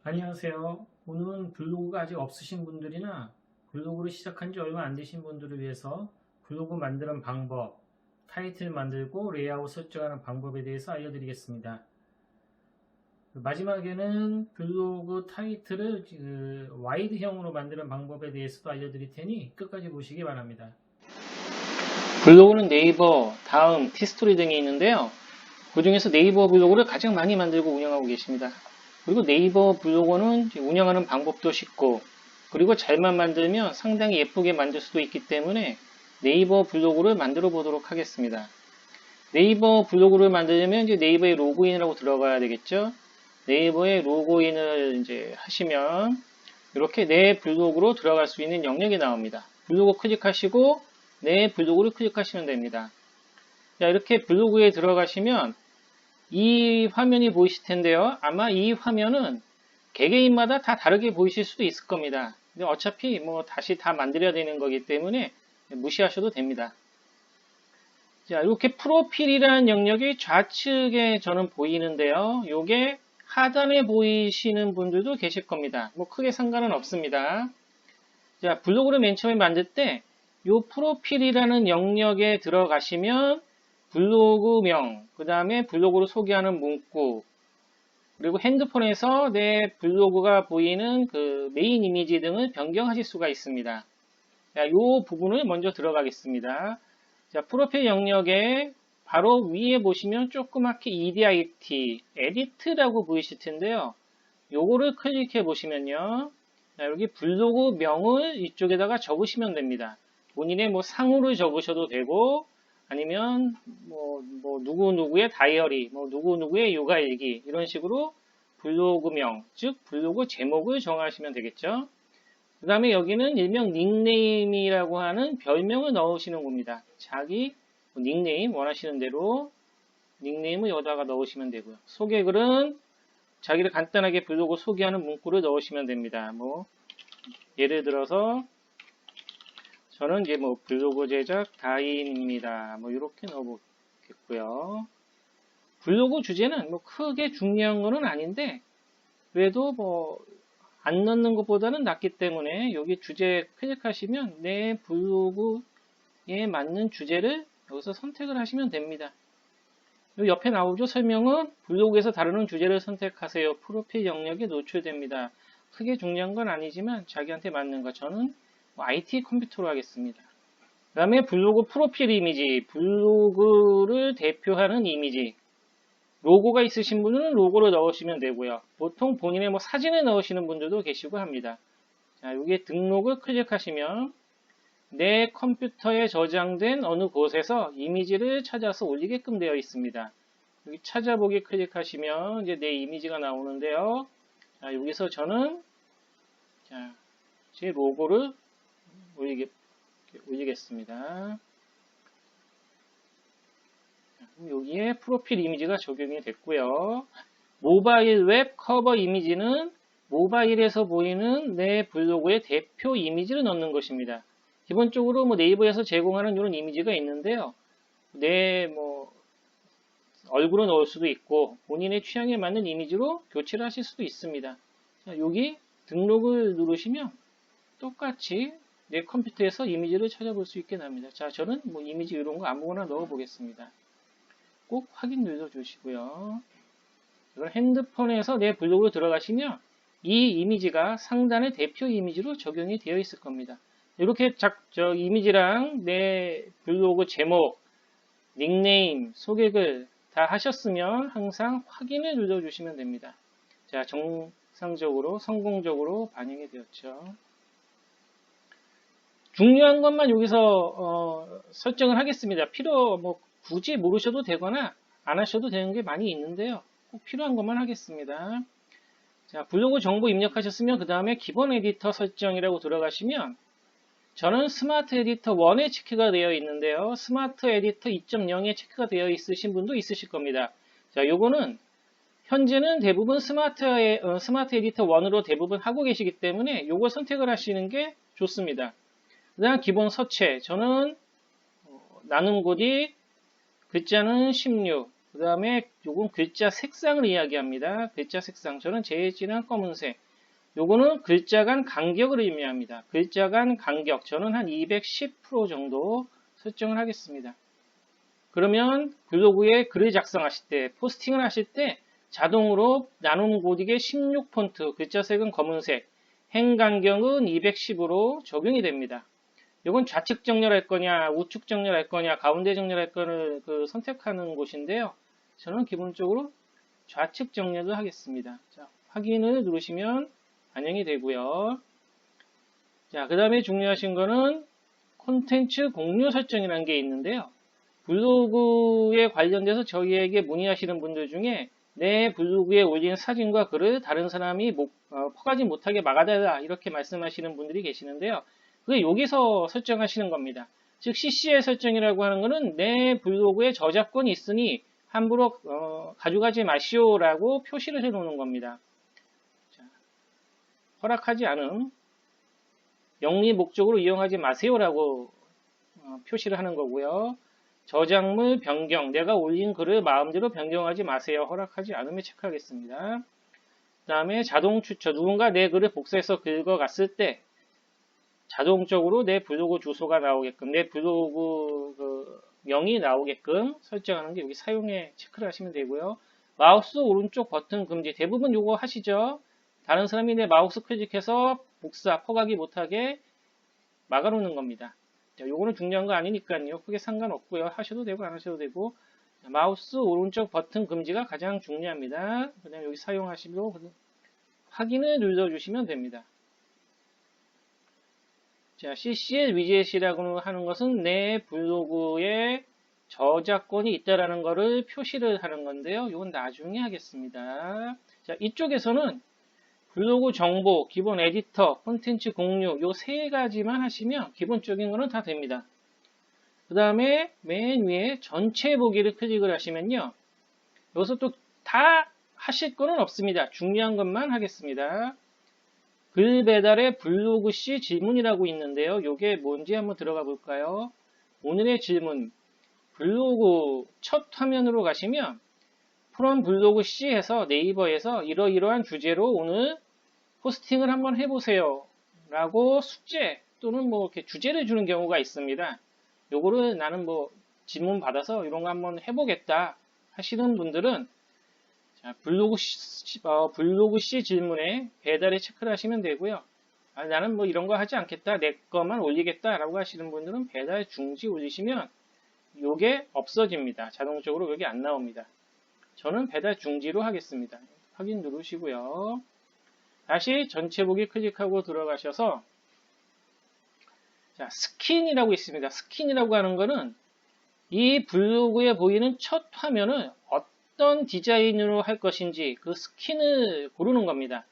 안녕하세요. 오늘은 블로그가 아직 없으신 분들이나 블로그를 시작한 지 얼마 안 되신 분들을 위해서 블로그 만드는 방법, 타이틀 만들고 레이아웃 설정하는 방법에 대해서 알려드리겠습니다. 마지막에는 블로그 타이틀을 와이드형으로 만드는 방법에 대해서도 알려드릴 테니 끝까지 보시기 바랍니다. 블로그는 네이버, 다음, 티스토리 등이 있는데요. 그 중에서 네이버 블로그를 가장 많이 만들고 운영하고 계십니다. 그리고 네이버 블로그는 운영하는 방법도 쉽고, 그리고 잘만 만들면 상당히 예쁘게 만들 수도 있기 때문에 네이버 블로그를 만들어 보도록 하겠습니다. 네이버 블로그를 만들려면 이제 네이버에 로그인이라고 들어가야 되겠죠. 네이버에 로그인을 이제 하시면 이렇게 내 블로그로 들어갈 수 있는 영역이 나옵니다. 블로그 클릭하시고 내 블로그를 클릭하시면 됩니다. 자, 이렇게 블로그에 들어가시면 이 화면이 보이실 텐데요. 아마 이 화면은 개개인마다 다 다르게 보이실 수도 있을 겁니다. 근데 어차피 뭐 다시 다 만들어야 되는 거기 때문에 무시하셔도 됩니다. 자, 이렇게 프로필이라는 영역이 좌측에 저는 보이는데요. 요게 하단에 보이시는 분들도 계실 겁니다. 뭐 크게 상관은 없습니다. 자, 블로그를 맨 처음에 만들 때 요 프로필이라는 영역에 들어가시면 블로그명, 그 다음에 블로그를 소개하는 문구, 그리고 핸드폰에서 내 블로그가 보이는 그 메인 이미지 등을 변경하실 수가 있습니다. 자, 이 부분을 먼저 들어가겠습니다. 자, 프로필 영역에 바로 위에 보시면 조그맣게 EDIT, 에디트라고 보이실 텐데요. 요거를 클릭해 보시면요. 자, 여기 블로그 명을 이쪽에다가 적으시면 됩니다. 본인의 뭐 상호를 적으셔도 되고, 아니면 뭐 누구누구의 다이어리, 뭐 누구누구의 요가일기, 이런 식으로 블로그명, 즉 블로그 제목을 정하시면 되겠죠. 그 다음에 여기는 일명 닉네임이라고 하는 별명을 넣으시는 겁니다. 자기 닉네임 원하시는 대로 닉네임을 여기다가 넣으시면 되고요. 소개글은 자기를 간단하게 블로그 소개하는 문구를 넣으시면 됩니다. 뭐 예를 들어서 저는 이제 뭐 블로그 제작 다인입니다. 뭐 이렇게 넣어보겠고요. 블로그 주제는 뭐 크게 중요한 거는 아닌데 그래도 뭐 안 넣는 것보다는 낫기 때문에 여기 주제 클릭하시면 내 블로그에 맞는 주제를 여기서 선택을 하시면 됩니다. 여기 옆에 나오죠. 설명은 블로그에서 다루는 주제를 선택하세요. 프로필 영역에 노출됩니다. 크게 중요한 건 아니지만 자기한테 맞는 거. 저는 IT 컴퓨터로 하겠습니다. 그 다음에 블로그 프로필 이미지, 블로그를 대표하는 이미지. 로고가 있으신 분은 로고를 넣으시면 되고요. 보통 본인의 뭐 사진을 넣으시는 분들도 계시고 합니다. 자, 여기에 등록을 클릭하시면 내 컴퓨터에 저장된 어느 곳에서 이미지를 찾아서 올리게끔 되어 있습니다. 여기 찾아보기 클릭하시면 이제 내 이미지가 나오는데요. 자, 여기서 저는 제 로고를 올리겠습니다. 여기에 프로필 이미지가 적용이 됐고요. 모바일 웹 커버 이미지는 모바일에서 보이는 내 블로그의 대표 이미지를 넣는 것입니다. 기본적으로 뭐 네이버에서 제공하는 이런 이미지가 있는데요. 내 뭐 얼굴을 넣을 수도 있고 본인의 취향에 맞는 이미지로 교체를 하실 수도 있습니다. 자, 여기 등록을 누르시면 똑같이 내 컴퓨터에서 이미지를 찾아볼 수 있게 납니다. 자, 저는 뭐 이미지 이런 거 아무거나 넣어 보겠습니다. 꼭 확인 눌러주시고요. 이건 핸드폰에서 내 블로그로 들어가시면 이 이미지가 상단의 대표 이미지로 적용이 되어 있을 겁니다. 이렇게 이미지랑 내 블로그 제목, 닉네임, 소개글 다 하셨으면 항상 확인을 눌러주시면 됩니다. 자, 정상적으로, 성공적으로 반영이 되었죠. 중요한 것만 여기서 설정을 하겠습니다. 굳이 모르셔도 되거나 안 하셔도 되는 게 많이 있는데요. 꼭 필요한 것만 하겠습니다. 자, 블로그 정보 입력하셨으면 그 다음에 기본 에디터 설정이라고 들어가시면 저는 스마트 에디터 1에 체크가 되어 있는데요. 스마트 에디터 2.0에 체크가 되어 있으신 분도 있으실 겁니다. 자, 요거는 현재는 대부분 스마트 에디터 1으로 대부분 하고 계시기 때문에 요거 선택을 하시는 게 좋습니다. 그 다음 기본 서체. 저는 나눔 고딕 글자는 16, 그 다음에 요건 글자 색상을 이야기합니다. 글자 색상. 저는 제일 진한 검은색. 요거는 글자 간 간격을 의미합니다. 글자 간 간격. 저는 한 210% 정도 설정을 하겠습니다. 그러면 블로그에 글을 작성하실 때, 포스팅을 하실 때 자동으로 나눔 고딕의 16폰트, 글자 색은 검은색, 행 간격은 210으로 적용이 됩니다. 이건 좌측 정렬할 거냐, 우측 정렬할 거냐, 가운데 정렬할 거를 선택하는 곳인데요. 저는 기본적으로 좌측 정렬을 하겠습니다. 자, 확인을 누르시면 반영이 되고요. 자, 그 다음에 중요하신 거는 콘텐츠 공유 설정이라는 게 있는데요. 블로그에 관련돼서 저희에게 문의하시는 분들 중에 내 블로그에 올린 사진과 글을 다른 사람이 퍼가지 못하게 막아달라 이렇게 말씀하시는 분들이 계시는데요. 그게 여기서 설정하시는 겁니다. 즉 CC의 설정이라고 하는 것은 내 블로그에 저작권이 있으니 함부로 가져가지 마시오라고 표시를 해놓는 겁니다. 자, 허락하지 않음, 영리 목적으로 이용하지 마세요라고 표시를 하는 거고요. 저작물 변경, 내가 올린 글을 마음대로 변경하지 마세요. 허락하지 않으면 체크하겠습니다. 그 다음에 자동 추천, 누군가 내 글을 복사해서 긁어갔을 때 자동적으로 내 블로그 주소가 나오게끔, 내 블로그 명이 나오게끔 설정하는 게 여기 사용에 체크를 하시면 되고요. 마우스 오른쪽 버튼 금지, 대부분 요거 하시죠. 다른 사람이 내 마우스 클릭해서 복사, 퍼가기 못하게 막아놓는 겁니다. 요거는 중요한 거 아니니까요. 크게 상관없고요. 하셔도 되고 안 하셔도 되고. 마우스 오른쪽 버튼 금지가 가장 중요합니다. 그 다음에 여기 사용하시고 확인을 눌러주시면 됩니다. 자, CCL 위젯이라고 하는 것은 내 블로그에 저작권이 있다라는 것을 표시를 하는 건데요. 이건 나중에 하겠습니다. 자, 이쪽에서는 블로그 정보, 기본 에디터, 콘텐츠 공유 요 세 가지만 하시면 기본적인 거는 다 됩니다. 그 다음에 맨 위에 전체 보기를 클릭을 하시면요. 여기서 또 다 하실 거는 없습니다. 중요한 것만 하겠습니다. 글 배달의 블로그 시 질문이라고 있는데요. 요게 뭔지 한번 들어가 볼까요? 오늘의 질문. 블로그 첫 화면으로 가시면 프롬 블로그 C에서 네이버에서 이러이러한 주제로 오늘 포스팅을 한번 해보세요 라고 숙제 또는 뭐 이렇게 주제를 주는 경우가 있습니다. 요거를 나는 뭐 질문 받아서 이런 거 한번 해보겠다 하시는 분들은 자, 블로그 C 질문에 배달에 체크를 하시면 되고요. 나는 뭐 이런 거 하지 않겠다, 내 것만 올리겠다 라고 하시는 분들은 배달 중지 올리시면 요게 없어집니다. 자동적으로 여기 안 나옵니다. 저는 배달 중지로 하겠습니다. 확인 누르시고요. 다시 전체 보기 클릭하고 들어가셔서 자, 스킨이라고 있습니다. 스킨이라고 하는 거는 이 블로그에 보이는 첫 화면을 어떤 디자인으로 할 것인지 그 스킨을 고르는 겁니다.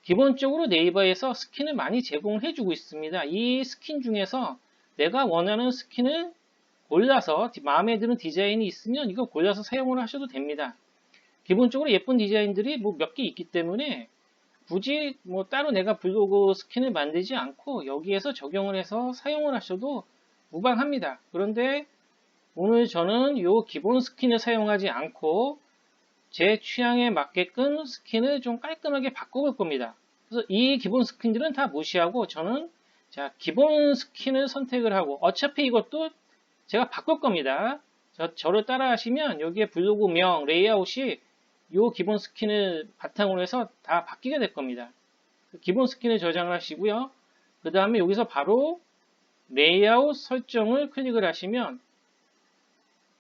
기본적으로 네이버에서 스킨을 많이 제공을 해주고 있습니다. 이 스킨 중에서 내가 원하는 스킨을 골라서 마음에 드는 디자인이 있으면 이거 골라서 사용을 하셔도 됩니다. 기본적으로 예쁜 디자인들이 뭐 몇 개 있기 때문에 굳이 뭐 따로 내가 블로그 스킨을 만들지 않고 여기에서 적용을 해서 사용을 하셔도 무방합니다. 그런데 오늘 저는 이 기본 스킨을 사용하지 않고 제 취향에 맞게끔 스킨을 좀 깔끔하게 바꿔볼 겁니다. 그래서 이 기본 스킨들은 다 무시하고 저는 자, 기본 스킨을 선택을 하고 어차피 이것도 제가 바꿀 겁니다. 저를 따라 하시면 여기에 블로그명, 레이아웃이 이 기본 스킨을 바탕으로 해서 다 바뀌게 될 겁니다. 기본 스킨을 저장을 하시고요. 그 다음에 여기서 바로 레이아웃 설정을 클릭을 하시면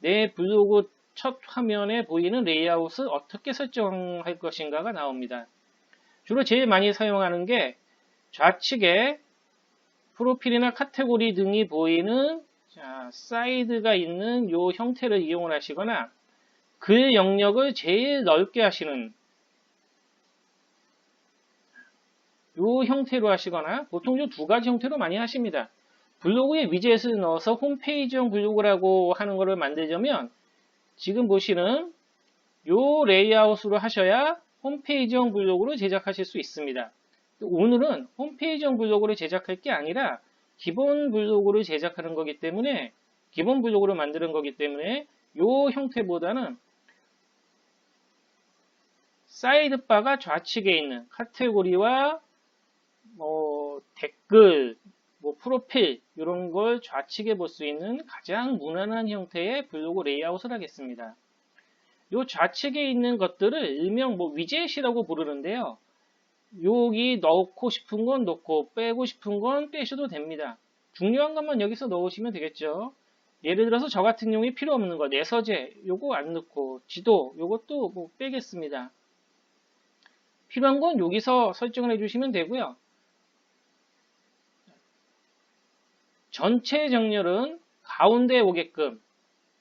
내 블로그 첫 화면에 보이는 레이아웃을 어떻게 설정할 것인가가 나옵니다. 주로 제일 많이 사용하는 게 좌측에 프로필이나 카테고리 등이 보이는 자, 사이드가 있는 이 형태를 이용을 하시거나 글 영역을 제일 넓게 하시는 이 형태로 하시거나 보통 이 두 가지 형태로 많이 하십니다. 블로그에 위젯을 넣어서 홈페이지용 블로그라고 하는 것을 만들려면 지금 보시는 이 레이아웃으로 하셔야 홈페이지용 블로그를 제작하실 수 있습니다. 오늘은 홈페이지용 블로그를 제작할 게 아니라 기본 블로그를 제작하는 거기 때문에 기본 블로그를 만드는 거기 때문에 이 형태보다는 사이드바가 좌측에 있는 카테고리와 댓글, 프로필 이런 걸 좌측에 볼 수 있는 가장 무난한 형태의 블로그 레이아웃을 하겠습니다. 이 좌측에 있는 것들을 일명 위젯이라고 부르는데요. 여기 넣고 싶은 건 넣고 빼고 싶은 건 빼셔도 됩니다. 중요한 것만 여기서 넣으시면 되겠죠. 예를 들어서 저 같은 경우에 필요 없는 거, 내 서재 요거 안 넣고 지도 요것도 빼겠습니다. 필요한 건 여기서 설정을 해주시면 되고요. 전체 정렬은 가운데에 오게끔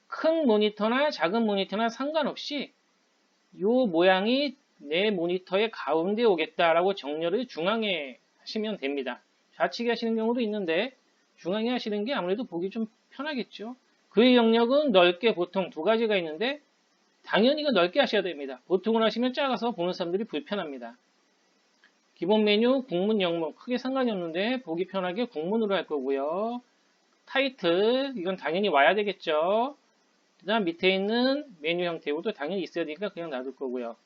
큰 모니터나 작은 모니터나 상관없이 이 모양이 내 모니터의 가운데에 오겠다라고 정렬을 중앙에 하시면 됩니다. 좌측에 하시는 경우도 있는데 중앙에 하시는 게 아무래도 보기 좀 편하겠죠. 그의 영역은 넓게 보통 두 가지가 있는데 당연히 이거 넓게 하셔야 됩니다. 보통을 하시면 작아서 보는 사람들이 불편합니다. 기본 메뉴, 국문, 영문 크게 상관이 없는데 보기 편하게 국문으로 할 거고요. 타이틀 이건 당연히 와야 되겠죠. 그 다음 밑에 있는 메뉴 형태 이것도 당연히 있어야 되니까 그냥 놔둘 거고요.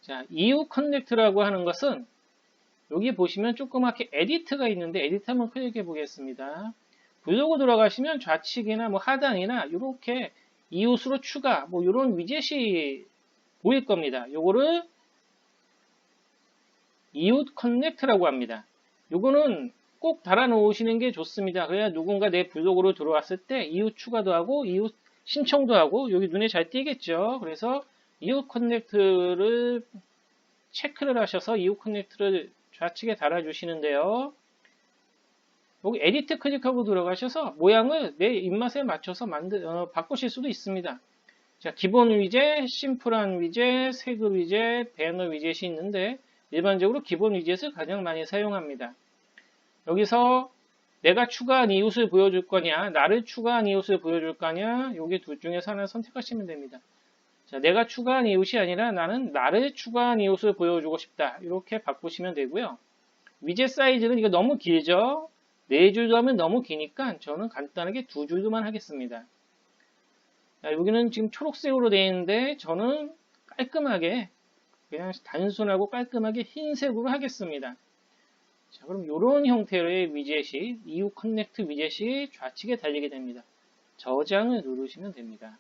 자, EU 커넥트라고 하는 것은 여기 보시면 조그맣게 에디트가 있는데 에디트 한번 클릭해 보겠습니다. 블로그 들어가시면 좌측이나 하단이나 이렇게 이웃으로 추가 이런 위젯이 보일 겁니다. 요거를 이웃 커넥트라고 합니다. 요거는 꼭 달아 놓으시는 게 좋습니다. 그래야 누군가 내 블로그로 들어왔을 때 이웃 추가도 하고 이웃 신청도 하고 여기 눈에 잘 띄겠죠. 그래서 이웃 커넥트를 체크를 하셔서 이웃 커넥트를 좌측에 달아 주시는데요. 여기 에디트 클릭하고 들어가셔서 모양을 내 입맛에 맞춰서 바꾸실 수도 있습니다. 자, 기본 위젯, 심플한 위젯, 색을 위젯, 배너 위젯이 있는데 일반적으로 기본 위젯을 가장 많이 사용합니다. 여기서 내가 추가한 이웃을 보여줄 거냐, 나를 추가한 이웃을 보여줄 거냐, 여기 둘 중에서 하나를 선택하시면 됩니다. 자, 내가 추가한 이웃이 아니라 나는 나를 추가한 이웃을 보여주고 싶다. 이렇게 바꾸시면 되고요. 위젯 사이즈는 이거 너무 길죠? 4줄도 하면 너무 기니까 저는 간단하게 2줄도만 하겠습니다. 자, 여기는 지금 초록색으로 되어 있는데 저는 깔끔하게 그냥 단순하고 깔끔하게 흰색으로 하겠습니다. 자, 그럼 이런 형태의 위젯이 EU 커넥트 위젯이 좌측에 달리게 됩니다. 저장을 누르시면 됩니다.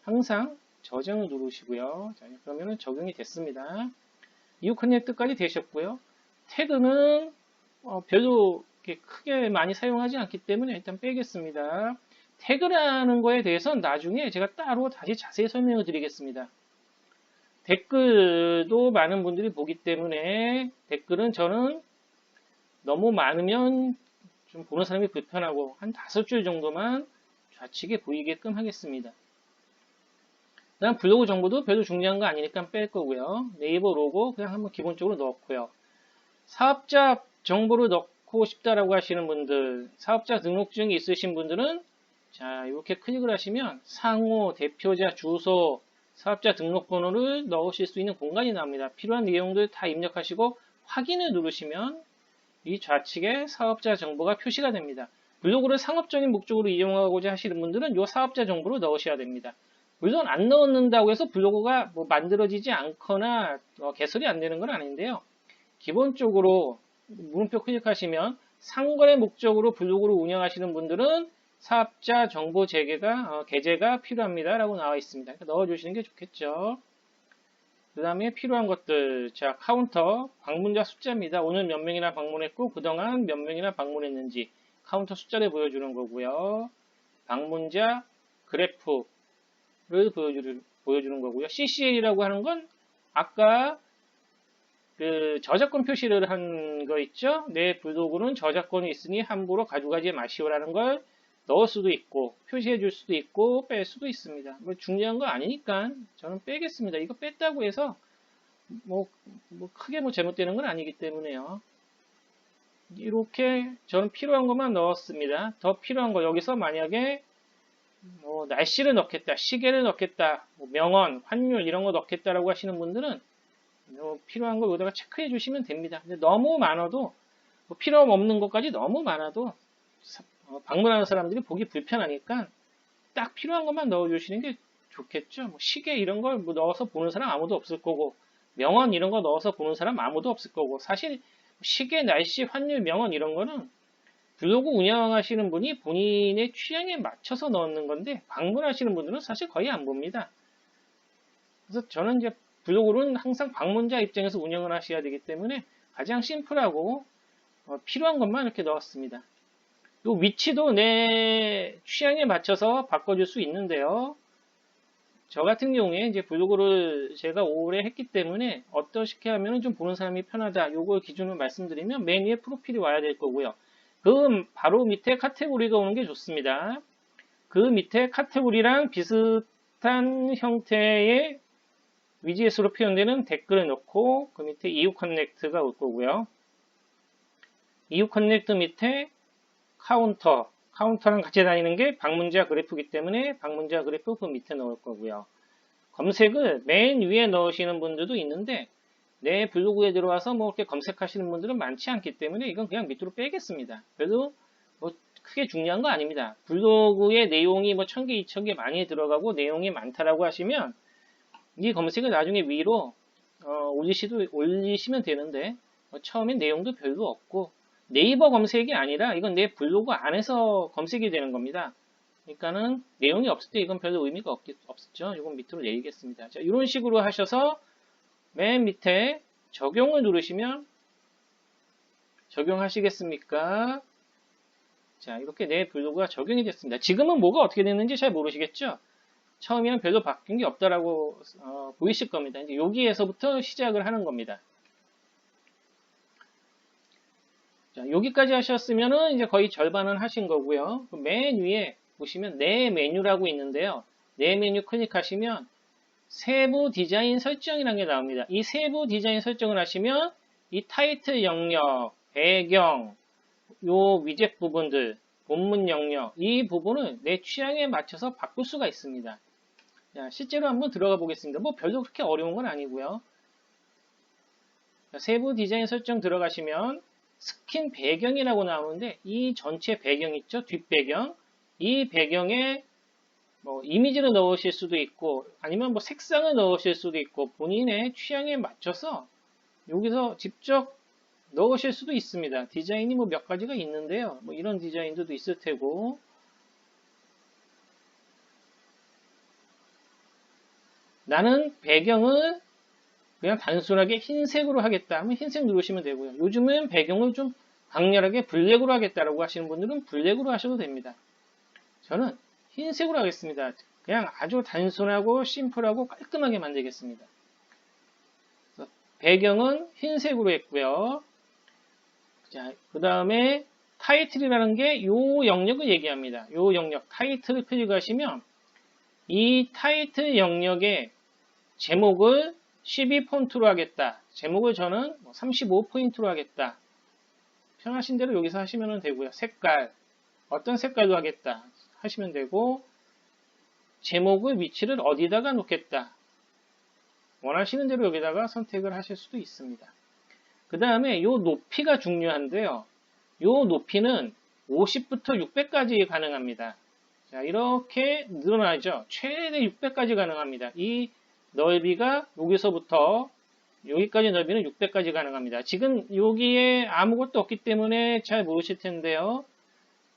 항상 저장을 누르시고요. 자, 그러면 적용이 됐습니다. EU 커넥트까지 되셨고요. 태그는 별로 이렇게 크게 많이 사용하지 않기 때문에 일단 빼겠습니다. 태그라는 거에 대해서는 나중에 제가 따로 다시 자세히 설명을 드리겠습니다. 댓글도 많은 분들이 보기 때문에 댓글은 저는 너무 많으면 좀 보는 사람이 불편하고 한 5줄 정도만 좌측에 보이게끔 하겠습니다. 그 다음 블로그 정보도 별로 중요한 거 아니니까 뺄 거고요. 네이버 로고 그냥 한번 기본적으로 넣었고요. 사업자 정보를 넣고 싶다라고 하시는 분들, 사업자 등록증이 있으신 분들은 자, 이렇게 클릭을 하시면 상호, 대표자, 주소, 사업자 등록번호를 넣으실 수 있는 공간이 나옵니다. 필요한 내용들 다 입력하시고 확인을 누르시면 이 좌측에 사업자 정보가 표시가 됩니다. 블로그를 상업적인 목적으로 이용하고자 하시는 분들은 이 사업자 정보를 넣으셔야 됩니다. 물론 안 넣는다고 해서 블로그가 만들어지지 않거나 개설이 안 되는 건 아닌데요. 기본적으로 물음표 클릭하시면 상거래 목적으로 블로그를 운영하시는 분들은 사업자 정보 게재가 필요합니다 라고 나와 있습니다. 그러니까 넣어주시는 게 좋겠죠. 그 다음에 필요한 것들, 자, 카운터, 방문자 숫자입니다. 오늘 몇 명이나 방문했고 그동안 몇 명이나 방문했는지 카운터 숫자를 보여주는 거고요. 방문자 그래프를 보여주는 거고요. CCL이라고 하는 건 아까 그 저작권 표시를 한 거 있죠? 내 블로그는 저작권이 있으니 함부로 가져가지 마시오라는 걸 넣을 수도 있고 표시해 줄 수도 있고 뺄 수도 있습니다. 중요한 거 아니니까 저는 빼겠습니다. 이거 뺐다고 해서 크게 잘못되는 건 아니기 때문에요. 이렇게 저는 필요한 것만 넣었습니다. 더 필요한 거 여기서 만약에 날씨를 넣겠다, 시계를 넣겠다, 명언, 환율 이런 거 넣겠다라고 하시는 분들은 필요한 거 여기다가 체크해 주시면 됩니다. 근데 너무 많아도 필요 없는 것까지 너무 많아도 방문하는 사람들이 보기 불편하니까 딱 필요한 것만 넣어주시는 게 좋겠죠. 뭐 시계 이런 걸 뭐 넣어서 보는 사람 아무도 없을 거고, 명언 이런 거 넣어서 보는 사람 아무도 없을 거고, 사실 시계, 날씨, 환율, 명언 이런 거는 블로그 운영하시는 분이 본인의 취향에 맞춰서 넣는 건데, 방문하시는 분들은 사실 거의 안 봅니다. 그래서 저는 이제 블로그는 항상 방문자 입장에서 운영을 하셔야 되기 때문에 가장 심플하고 필요한 것만 이렇게 넣었습니다. 이 위치도 내 취향에 맞춰서 바꿔줄 수 있는데요. 저 같은 경우에 이제 블로그를 제가 오래 했기 때문에 어떻게 하면 좀 보는 사람이 편하다. 요걸 기준으로 말씀드리면 맨 위에 프로필이 와야 될 거고요. 그 바로 밑에 카테고리가 오는 게 좋습니다. 그 밑에 카테고리랑 비슷한 형태의 위젯으로 표현되는 댓글을 넣고 그 밑에 EU 커넥트가 올 거고요. EU 커넥트 밑에 카운터랑 같이 다니는 게 방문자 그래프이기 때문에 방문자 그래프 그 밑에 넣을 거고요. 검색을 맨 위에 넣으시는 분들도 있는데 내 블로그에 들어와서 뭐 이렇게 검색하시는 분들은 많지 않기 때문에 이건 그냥 밑으로 빼겠습니다. 그래도 뭐 크게 중요한 거 아닙니다. 블로그의 내용이 뭐 1000개, 2000개 많이 들어가고 내용이 많다라고 하시면 이 검색을 나중에 위로 올리시면 되는데 처음엔 내용도 별로 없고 네이버 검색이 아니라 이건 내 블로그 안에서 검색이 되는 겁니다. 그러니까는 내용이 없을 때 이건 별로 의미가 없죠. 이건 밑으로 내리겠습니다. 자, 이런 식으로 하셔서 맨 밑에 적용을 누르시면 적용하시겠습니까? 자, 이렇게 내 블로그가 적용이 됐습니다. 지금은 뭐가 어떻게 됐는지 잘 모르시겠죠? 처음에는 별로 바뀐 게 없다라고 보이실 겁니다. 이제 여기에서부터 시작을 하는 겁니다. 자, 여기까지 하셨으면은 이제 거의 절반은 하신 거고요. 맨 위에 보시면 내 메뉴라고 있는데요. 내 메뉴 클릭하시면 세부 디자인 설정이라는 게 나옵니다. 이 세부 디자인 설정을 하시면 이 타이틀 영역, 배경, 요 위젯 부분들, 본문 영역, 이 부분을 내 취향에 맞춰서 바꿀 수가 있습니다. 자, 실제로 한번 들어가 보겠습니다. 뭐 별로 그렇게 어려운 건 아니고요. 자, 세부 디자인 설정 들어가시면 스킨 배경이라고 나오는데 이 전체 배경 있죠? 뒷배경. 이 배경에 뭐 이미지를 넣으실 수도 있고 아니면 뭐 색상을 넣으실 수도 있고 본인의 취향에 맞춰서 여기서 직접 넣으실 수도 있습니다. 디자인이 뭐 몇 가지가 있는데요. 뭐 이런 디자인들도 있을 테고 나는 배경을 그냥 단순하게 흰색으로 하겠다 하면 흰색 누르시면 되고요. 요즘은 배경을 좀 강렬하게 블랙으로 하겠다라고 하시는 분들은 블랙으로 하셔도 됩니다. 저는 흰색으로 하겠습니다. 그냥 아주 단순하고 심플하고 깔끔하게 만들겠습니다. 배경은 흰색으로 했고요. 자, 그 다음에 타이틀이라는 게 요 영역을 얘기합니다. 요 영역 타이틀을 클릭하시면 이 타이틀 영역의 제목을 12폰트로 하겠다. 제목을 저는 35포인트로 하겠다. 편하신 대로 여기서 하시면 되고요. 색깔, 어떤 색깔로 하겠다 하시면 되고 제목의 위치를 어디다가 놓겠다. 원하시는 대로 여기다가 선택을 하실 수도 있습니다. 그 다음에 요 높이가 중요한데요. 요 높이는 50부터 600까지 가능합니다. 자, 이렇게 늘어나죠. 최대 600까지 가능합니다. 이 넓이가 여기서부터 여기까지 넓이는 600까지 가능합니다. 지금 여기에 아무것도 없기 때문에 잘 모르실 텐데요.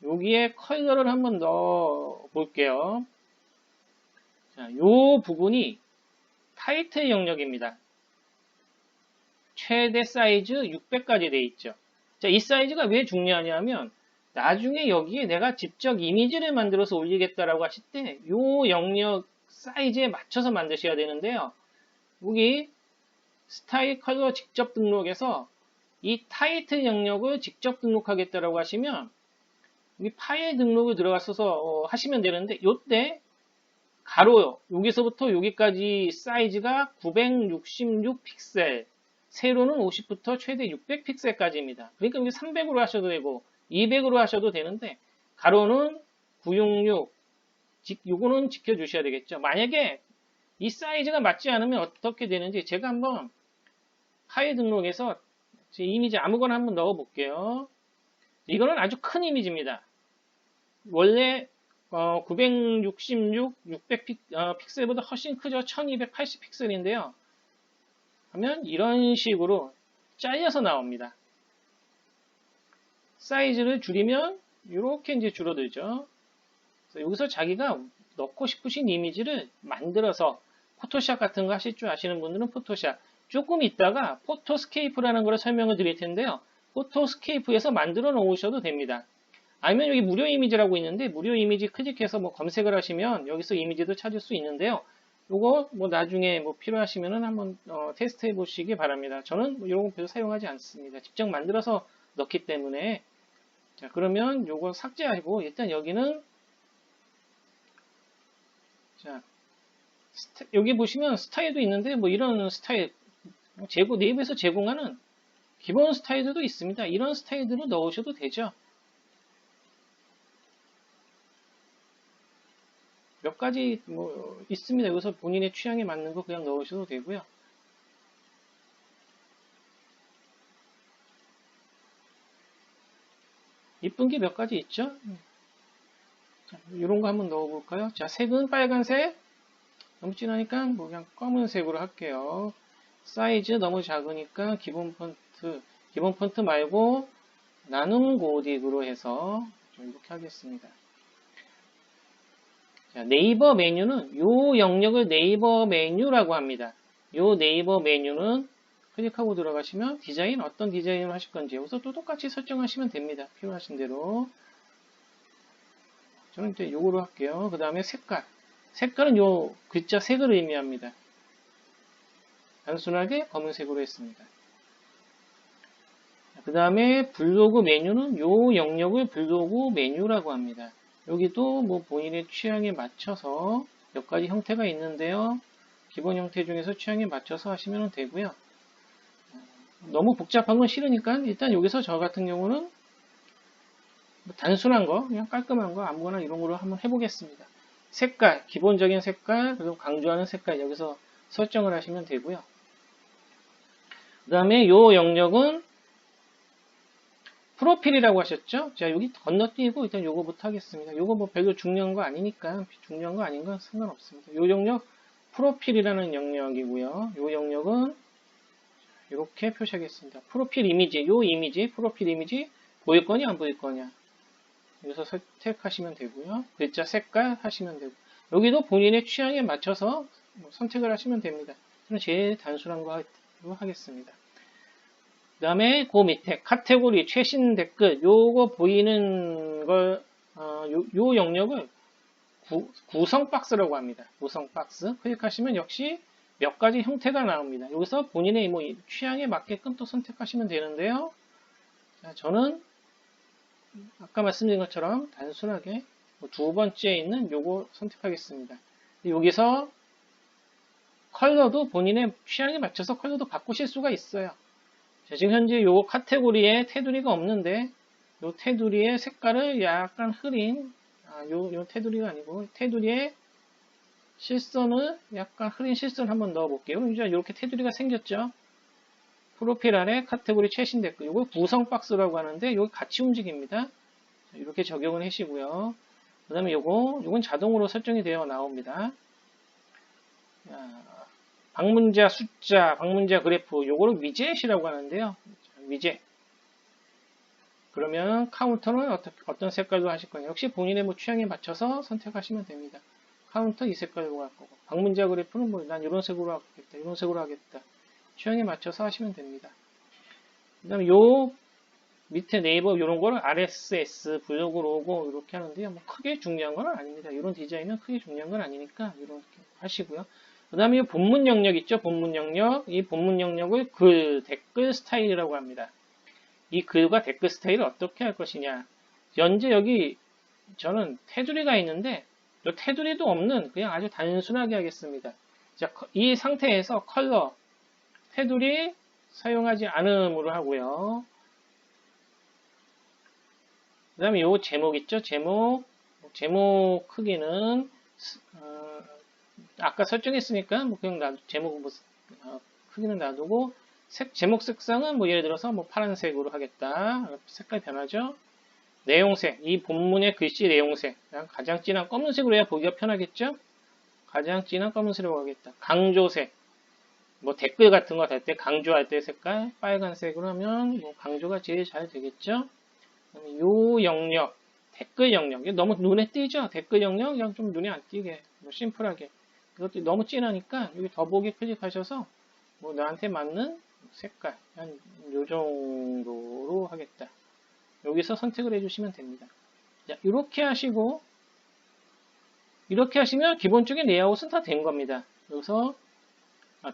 여기에 컬러를 한번 넣어 볼게요. 자, 요 부분이 타이틀 영역입니다. 최대 사이즈 600까지 되어 있죠. 자, 이 사이즈가 왜 중요하냐면 나중에 여기에 내가 직접 이미지를 만들어서 올리겠다라고 하실 때 요 영역 사이즈에 맞춰서 만드셔야 되는데요. 여기 스타일 컬러 직접 등록해서 이 타이틀 영역을 직접 등록하겠다라고 하시면 여기 파일 등록을 들어가셔서 하시면 되는데 이때 가로 여기서부터 여기까지 사이즈가 966 픽셀 세로는 50부터 최대 600 픽셀까지입니다. 그러니까 여기 300으로 하셔도 되고 200으로 하셔도 되는데 가로는 966 요거는 지켜주셔야 되겠죠. 만약에 이 사이즈가 맞지 않으면 어떻게 되는지 제가 한번 파일 등록해서 제 이미지 아무거나 한번 넣어 볼게요. 이거는 아주 큰 이미지입니다. 원래 966, 600 픽셀보다 훨씬 크죠. 1280 픽셀인데요. 하면 이런 식으로 잘려서 나옵니다. 사이즈를 줄이면 이렇게 이제 줄어들죠. 그래서 여기서 자기가 넣고 싶으신 이미지를 만들어서 포토샵 같은 거 하실 줄 아시는 분들은 포토샵, 조금 있다가 포토스케이프라는 걸 설명을 드릴 텐데요. 포토스케이프에서 만들어 놓으셔도 됩니다. 아니면 여기 무료 이미지라고 있는데 무료 이미지 클릭해서 뭐 검색을 하시면 여기서 이미지도 찾을 수 있는데요. 요거 뭐 나중에 뭐 필요하시면은 한번 테스트 해 보시기 바랍니다. 저는 뭐 이런 거 별로 사용하지 않습니다. 직접 만들어서 넣기 때문에. 자, 그러면 요거 삭제하고 일단 여기는 자, 여기 보시면 스타일도 있는데 뭐 이런 스타일 네이버에서 제공하는 기본 스타일들도 있습니다. 이런 스타일들을 넣으셔도 되죠. 몇 가지 뭐 있습니다. 여기서 본인의 취향에 맞는 거 그냥 넣으셔도 되고요. 이쁜 게 몇 가지 있죠. 자, 이런 거 한번 넣어볼까요? 자, 색은 빨간색. 너무 진하니까 뭐 그냥 검은색으로 할게요. 사이즈 너무 작으니까 기본 폰트 말고 나눔 고딕으로 해서 좀 이렇게 하겠습니다. 자, 네이버 메뉴는 요 영역을 네이버 메뉴라고 합니다. 요 네이버 메뉴는 클릭하고 들어가시면 디자인 어떤 디자인을 하실 건지 여기서 또 똑같이 설정하시면 됩니다. 필요하신 대로. 저는 이제 요거로 할게요. 그 다음에 색깔. 색깔은 요 글자 색을 의미합니다. 단순하게 검은색으로 했습니다. 그 다음에 블로그 메뉴는 요 영역을 블로그 메뉴라고 합니다. 여기도 뭐 본인의 취향에 맞춰서 몇 가지 형태가 있는데요. 기본 형태 중에서 취향에 맞춰서 하시면 되고요. 너무 복잡한 건 싫으니까 일단 여기서 저 같은 경우는 단순한 거, 그냥 깔끔한 거 아무거나 이런 거로 한번 해보겠습니다. 색깔, 기본적인 색깔, 그리고 강조하는 색깔 여기서 설정을 하시면 되고요. 그 다음에 요 영역은 프로필이라고 하셨죠? 자, 여기 건너뛰고 일단 요거부터 하겠습니다. 요거 뭐 별로 중요한 거 아니니까, 중요한 거 아닌 건 상관없습니다. 요 영역, 프로필이라는 영역이고요. 요 영역은 이렇게 표시하겠습니다. 프로필 이미지, 요 이미지, 프로필 이미지 보일 거냐, 안 보일 거냐. 여기서 선택하시면 되고요. 글자 색깔 하시면 되고. 여기도 본인의 취향에 맞춰서 선택을 하시면 됩니다. 저는 제일 단순한 거 하겠습니다. 그 다음에 그 밑에 카테고리 최신 댓글 요거 보이는 걸 요 영역을 구성 박스라고 합니다. 구성 박스 클릭하시면 역시 몇 가지 형태가 나옵니다. 여기서 본인의 뭐 취향에 맞게끔 또 선택하시면 되는데요. 자, 저는 아까 말씀드린 것처럼 단순하게 두 번째에 있는 요거 선택하겠습니다. 여기서 컬러도 본인의 취향에 맞춰서 컬러도 바꾸실 수가 있어요. 자, 지금 현재 요 카테고리에 테두리가 없는데 요 테두리의 색깔을 약간 흐린 요 테두리가 아니고 테두리에 실선을 약간 흐린 실선을 한번 넣어 볼게요. 이제 이렇게 테두리가 생겼죠. 프로필 안에 카테고리 최신 댓글 요거 구성 박스라고 하는데 요거 같이 움직입니다. 이렇게 적용을 하시고요. 그 다음에 요건 자동으로 설정이 되어 나옵니다. 방문자 숫자, 방문자 그래프, 요거를 위젯이라고 하는데요. 위젯. 그러면 카운터는 어떤 색깔로 하실 거냐. 역시 본인의 뭐 취향에 맞춰서 선택하시면 됩니다. 카운터 이 색깔로 할 거고. 방문자 그래프는 뭐 난 이런 색으로 하겠다. 이런 색으로 하겠다. 취향에 맞춰서 하시면 됩니다. 그 다음에 요 밑에 네이버 이런 거를 RSS, 블로그 로고 이렇게 하는데요. 뭐 크게 중요한 건 아닙니다. 이런 디자인은 크게 중요한 건 아니니까 이렇게 하시고요. 그 다음에 이 본문 영역 있죠? 본문 영역. 이 본문 영역을 글, 댓글 스타일이라고 합니다. 이 글과 댓글 스타일을 어떻게 할 것이냐. 현재 여기 저는 테두리가 있는데 이 테두리도 없는 그냥 아주 단순하게 하겠습니다. 자, 이 상태에서 컬러, 테두리 사용하지 않음으로 하고요. 그 다음에 요 제목 있죠? 제목 크기는 아까 설정했으니까 뭐 그냥 제목 크기는 놔두고 제목 색상은 뭐 예를 들어서 뭐 파란색으로 하겠다. 색깔 변하죠? 내용색, 이 본문의 글씨 내용색, 가장 진한 검은색으로 해야 보기가 편하겠죠? 가장 진한 검은색으로 하겠다. 강조색, 뭐 댓글 같은 거 달 때 강조할 때 색깔 빨간색으로 하면 뭐 강조가 제일 잘 되겠죠? 요 영역, 댓글 영역, 너무 눈에 띄죠? 댓글 영역 그냥 좀 눈에 안 띄게, 뭐 심플하게. 이것도 너무 진하니까 여기 더보기 클릭하셔서 뭐 나한테 맞는 색깔 한 요 정도로 하겠다. 여기서 선택을 해주시면 됩니다. 자, 이렇게 하시고 이렇게 하시면 기본적인 레이아웃은 다 된 겁니다. 여기서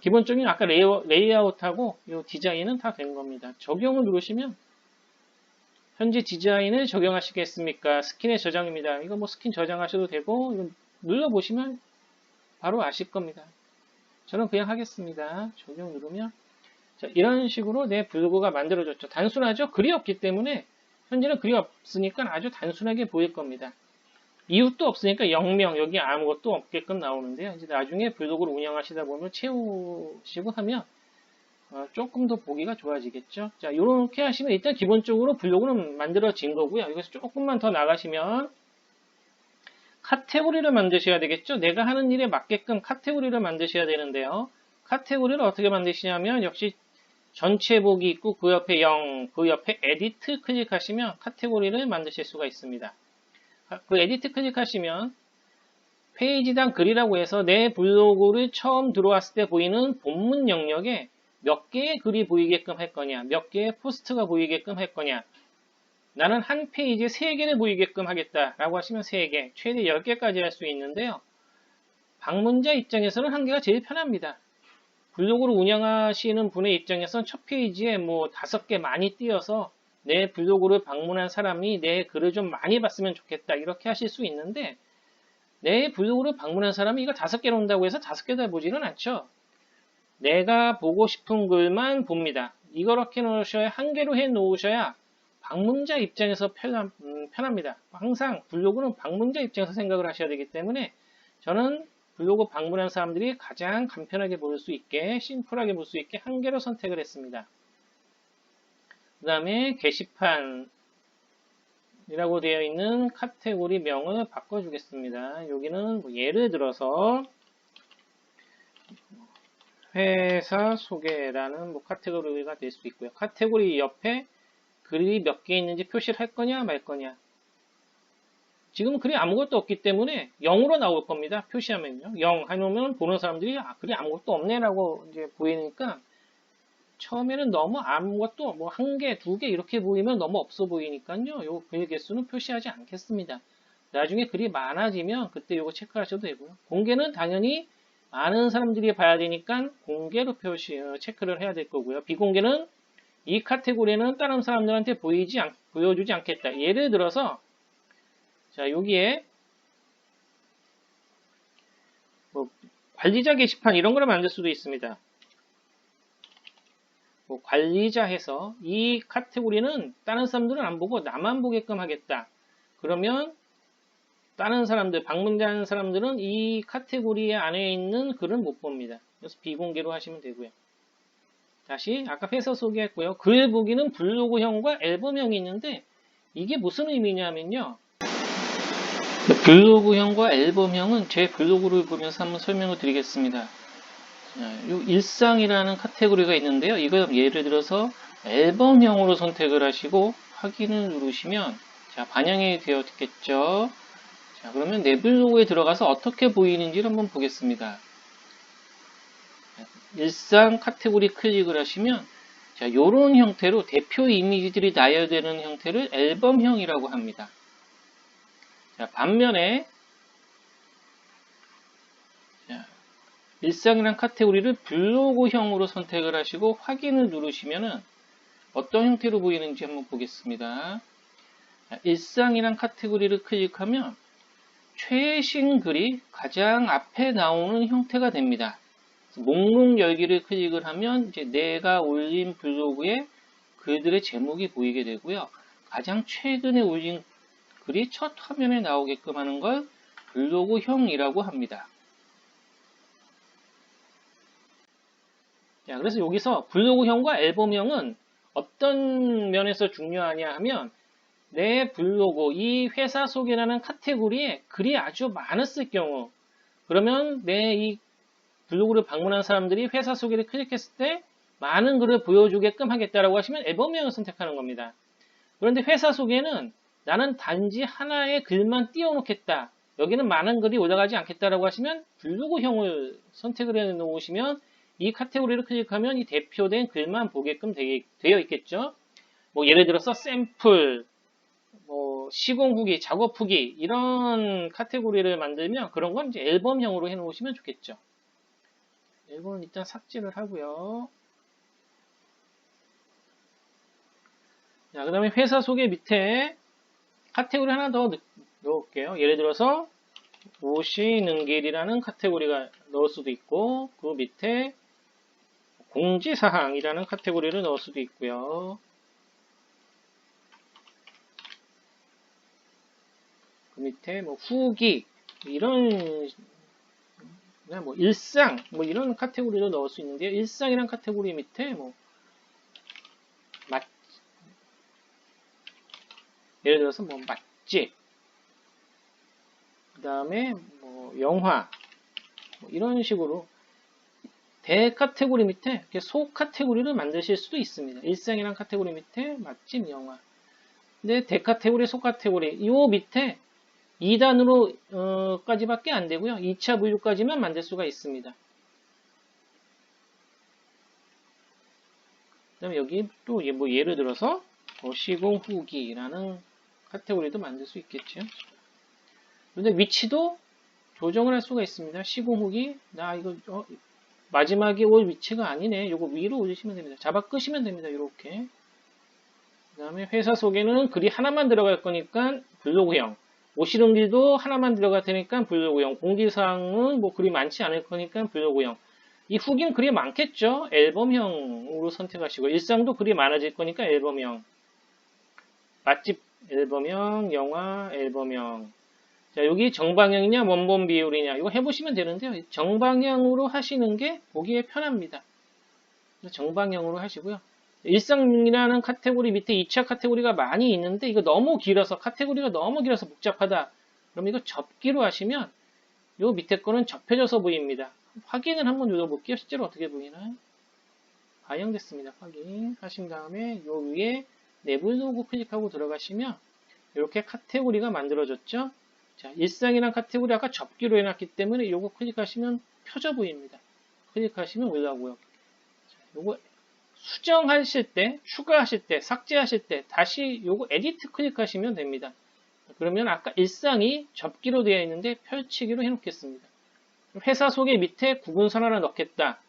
기본적인 아까 레이아웃하고 이 디자인은 다 된 겁니다. 적용을 누르시면 현재 디자인을 적용하시겠습니까? 스킨의 저장입니다. 이거 뭐 스킨 저장하셔도 되고 이거 눌러보시면 바로 아실 겁니다. 저는 그냥 하겠습니다. 적용 누르면 자, 이런 식으로 내 블로그가 만들어졌죠. 단순하죠? 글이 없기 때문에 현재는 글이 없으니까 아주 단순하게 보일 겁니다. 이웃도 없으니까 0명 여기 아무것도 없게끔 나오는데요. 이제 나중에 블로그를 운영하시다 보면 채우시고 하면 조금 더 보기가 좋아지겠죠. 자, 이렇게 하시면 일단 기본적으로 블로그는 만들어진 거고요. 여기서 조금만 더 나가시면 카테고리를 만드셔야 되겠죠. 내가 하는 일에 맞게끔 카테고리를 만드셔야 되는데요. 카테고리를 어떻게 만드시냐면 역시 전체 보기 있고 그 옆에 0, 그 옆에 에디트 클릭하시면 카테고리를 만드실 수가 있습니다. 그 에디트 클릭하시면 페이지당 글이라고 해서 내 블로그를 처음 들어왔을 때 보이는 본문 영역에 몇 개의 글이 보이게끔 할 거냐, 몇 개의 포스트가 보이게끔 할 거냐. 나는 한 페이지에 3개를 보이게끔 하겠다라고 하시면 3개, 최대 10개까지 할 수 있는데요. 방문자 입장에서는 1개가 제일 편합니다. 블로그를 운영하시는 분의 입장에서는 첫 페이지에 뭐 5개 많이 띄어서 내 블로그를 방문한 사람이 내 글을 좀 많이 봤으면 좋겠다 이렇게 하실 수 있는데 내 블로그를 방문한 사람이 이거 5개로 온다고 해서 5개 다 보지는 않죠. 내가 보고 싶은 글만 봅니다. 이렇게 놓으셔야 1개로 해 놓으셔야 방문자 입장에서 편합니다. 항상 블로그는 방문자 입장에서 생각을 하셔야 되기 때문에 저는 블로그 방문한 사람들이 가장 간편하게 볼 수 있게 심플하게 볼 수 있게 1개로 선택을 했습니다. 그 다음에 게시판이라고 되어 있는 카테고리 명을 바꿔주겠습니다. 여기는 뭐 예를 들어서 회사 소개라는 뭐 카테고리가 될 수 있고요. 카테고리 옆에 글이 몇 개 있는지 표시를 할 거냐 말 거냐. 지금은 글이 아무것도 없기 때문에 0으로 나올 겁니다. 표시하면요. 0 해놓으면 보는 사람들이 글이 아무것도 없네라고 이제 보이니까 처음에는 너무 아무것도 뭐 1개, 2개 이렇게 보이면 너무 없어 보이니까요. 요 글 개수는 표시하지 않겠습니다. 나중에 글이 많아지면 그때 요거 체크하셔도 되고요. 공개는 당연히 많은 사람들이 봐야 되니까 공개로 체크를 해야 될 거고요. 비공개는 이 카테고리는 다른 사람들한테 보여주지 않겠다. 예를 들어서 자, 여기에 뭐 관리자 게시판 이런 거를 만들 수도 있습니다. 뭐 관리자 해서 이 카테고리는 다른 사람들은 안 보고 나만 보게끔 하겠다. 그러면 다른 사람들, 방문자하는 사람들은 이 카테고리 안에 있는 글은 못 봅니다. 그래서 비공개로 하시면 되고요. 다시 아까 회사 소개했고요. 글 보기는 블로그형과 앨범형이 있는데 이게 무슨 의미냐면요. 블로그형과 앨범형은 제 블로그를 보면서 한번 설명을 드리겠습니다. 이 일상이라는 카테고리가 있는데요. 이거 예를 들어서 앨범형으로 선택을 하시고 확인을 누르시면 자, 반영이 되었겠죠. 자, 그러면 내 블로그에 들어가서 어떻게 보이는지를 한번 보겠습니다. 일상 카테고리 클릭을 하시면 자, 요런 형태로 대표 이미지들이 나열되는 형태를 앨범형이라고 합니다. 자, 반면에 자, 일상이란 카테고리를 블로그형으로 선택을 하시고 확인을 누르시면은 어떤 형태로 보이는지 한번 보겠습니다. 자, 일상이란 카테고리를 클릭하면 최신 글이 가장 앞에 나오는 형태가 됩니다. 목록 열기를 클릭을 하면 이제 내가 올린 블로그에 글들의 제목이 보이게 되고요. 가장 최근에 올린 글이 첫 화면에 나오게끔 하는 걸 블로그형이라고 합니다. 자, 그래서 여기서 블로그형과 앨범형은 어떤 면에서 중요하냐 하면 내 블로그, 이 회사 소개라는 카테고리에 글이 아주 많았을 경우, 그러면 내 이 블로그를 방문한 사람들이 회사 소개를 클릭했을 때 많은 글을 보여주게끔 하겠다라고 하시면 앨범명을 선택하는 겁니다. 그런데 회사 소개는 나는 단지 하나의 글만 띄워놓겠다. 여기는 많은 글이 올라가지 않겠다라고 하시면 블로그형을 선택을 해 놓으시면 이 카테고리를 클릭하면 이 대표된 글만 보게끔 되어 있겠죠. 뭐 예를 들어서 샘플, 뭐 시공 후기, 작업 후기 이런 카테고리를 만들면 그런 건 이제 앨범형으로 해 놓으시면 좋겠죠. 이건 일단 삭제를 하고요. 자, 그 다음에 회사 소개 밑에 카테고리 하나 더 넣을게요. 예를 들어서 오시는 길이라는 카테고리가 넣을 수도 있고, 그 밑에 공지사항이라는 카테고리를 넣을 수도 있고요. 그 밑에 뭐 후기, 이런, 그냥 뭐 일상, 뭐 이런 카테고리를 넣을 수 있는데요. 일상이란 카테고리 밑에 뭐, 예를 들어서 뭐 맛집, 그 다음에 뭐 영화, 뭐 이런 식으로 대 카테고리 밑에 이렇게 소 카테고리를 만드실 수도 있습니다. 일상이란 카테고리 밑에 맛집, 영화. 근데 대 카테고리, 소 카테고리 이 밑에 2단으로 까지밖에 안 되고요. 2차 분류까지만 만들 수가 있습니다. 그 다음에 여기 또 뭐 예를 들어서 시공 후기라는 카테고리도 만들 수 있겠죠. 그런데 위치도 조정을 할 수가 있습니다. 시공 후기, 나 이거 마지막에 올 위치가 아니네. 요거 위로 올리시면 됩니다. 잡아 끄시면 됩니다. 이렇게. 그 다음에 회사 소개는 글이 하나만 들어갈 거니까 블로그형. 오시는 길도 하나만 들어갈 테니까 블로그형. 공지사항은 뭐 글이 많지 않을 거니까 블로그형. 이 후기는 글이 많겠죠. 앨범형으로 선택하시고 일상도 글이 많아질 거니까 앨범형. 맛집 앨범형, 영화 앨범형. 자, 여기 정방향이냐 원본 비율이냐 이거 해보시면 되는데요. 정방향으로 하시는 게 보기에 편합니다. 정방향으로 하시고요. 일상이라는 카테고리 밑에 2차 카테고리가 많이 있는데 이거 너무 길어서 카테고리가 너무 길어서 복잡하다. 그럼 이거 접기로 하시면 요 밑에 거는 접혀져서 보입니다. 확인을 한번 눌러볼게요. 실제로 어떻게 보이나? 반영됐습니다. 확인하신 다음에 요 위에 내부 로고 클릭하고 들어가시면 이렇게 카테고리가 만들어졌죠. 자, 일상이란 카테고리 아까 접기로 해놨기 때문에 요거 클릭하시면 펴져 보입니다. 클릭하시면 올라오고요. 자, 요거 수정하실 때, 추가하실 때, 삭제하실 때 다시 요거 에디트 클릭하시면 됩니다. 그러면 아까 일상이 접기로 되어 있는데 펼치기로 해놓겠습니다. 회사 소개 밑에 구분선 하나 넣겠다.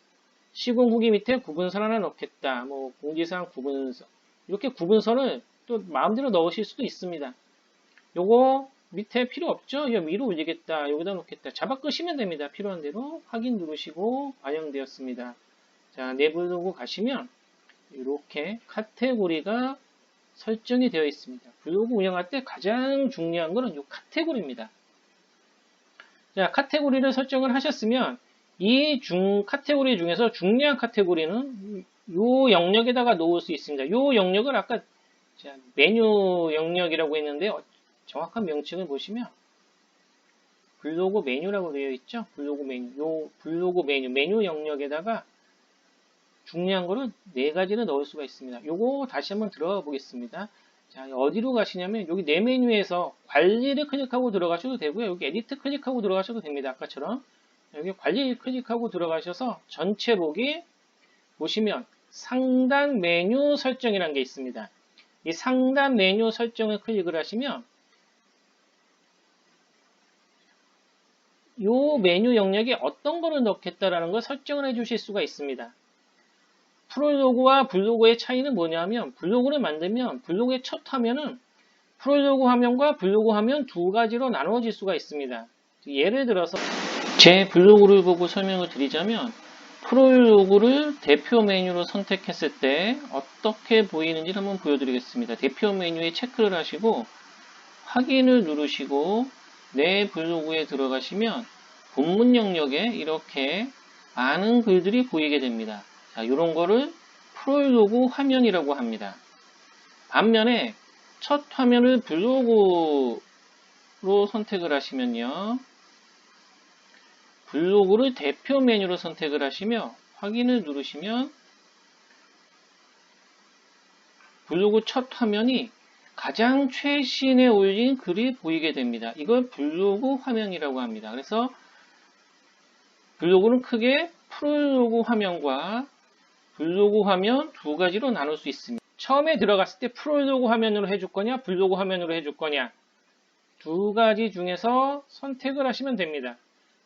시공 후기 밑에 구분선 하나 넣겠다. 뭐 공지사항 구분선 이렇게 구분선을 또 마음대로 넣으실 수도 있습니다. 요거 밑에 필요 없죠? 이거 위로 올리겠다. 여기다 놓겠다. 잡아 끄시면 됩니다. 필요한 대로 확인 누르시고 반영되었습니다. 자, 내부 로고 가시면 이렇게 카테고리가 설정이 되어 있습니다. 블로그 운영할 때 가장 중요한 거는 이 카테고리입니다. 자, 카테고리를 설정을 하셨으면 이 카테고리 중에서 중요한 카테고리는 이 영역에다가 놓을 수 있습니다. 이 영역을 아까 메뉴 영역이라고 했는데 정확한 명칭을 보시면 블로그 메뉴라고 되어 있죠. 블로그 메뉴. 요 블로그 메뉴 영역에다가 중요한 거는 4가지를 넣을 수가 있습니다. 요거 다시 한번 들어가 보겠습니다. 자, 어디로 가시냐면 여기 내 메뉴에서 관리를 클릭하고 들어가셔도 되고요. 여기 에디트 클릭하고 들어가셔도 됩니다. 아까처럼. 여기 관리 클릭하고 들어가셔서 전체 보기 보시면 상단 메뉴 설정이라는 게 있습니다. 이 상단 메뉴 설정을 클릭을 하시면 이 메뉴 영역에 어떤 거를 넣겠다라는 걸 설정을 해 주실 수가 있습니다. 프롤로그와 블로그의 차이는 뭐냐면 블로그를 만들면 블로그의 첫 화면은 프롤로그 화면과 블로그 화면 두 가지로 나누어질 수가 있습니다. 예를 들어서 제 블로그를 보고 설명을 드리자면 프롤로그를 대표 메뉴로 선택했을 때 어떻게 보이는지 한번 보여드리겠습니다. 대표 메뉴에 체크를 하시고 확인을 누르시고 내 블로그에 들어가시면 본문 영역에 이렇게 많은 글들이 보이게 됩니다. 자, 이런 거를 프롤로그 화면이라고 합니다. 반면에 첫 화면을 블로그로 선택을 하시면요. 블로그를 대표 메뉴로 선택을 하시며 확인을 누르시면 블로그 첫 화면이 가장 최신에 올린 글이 보이게 됩니다. 이걸 블로그 화면이라고 합니다. 그래서 블로그는 크게 프롤로그 화면과 블로그 화면 두 가지로 나눌 수 있습니다. 처음에 들어갔을 때 프롤로그 화면으로 해줄 거냐, 블로그 화면으로 해줄 거냐, 두 가지 중에서 선택을 하시면 됩니다.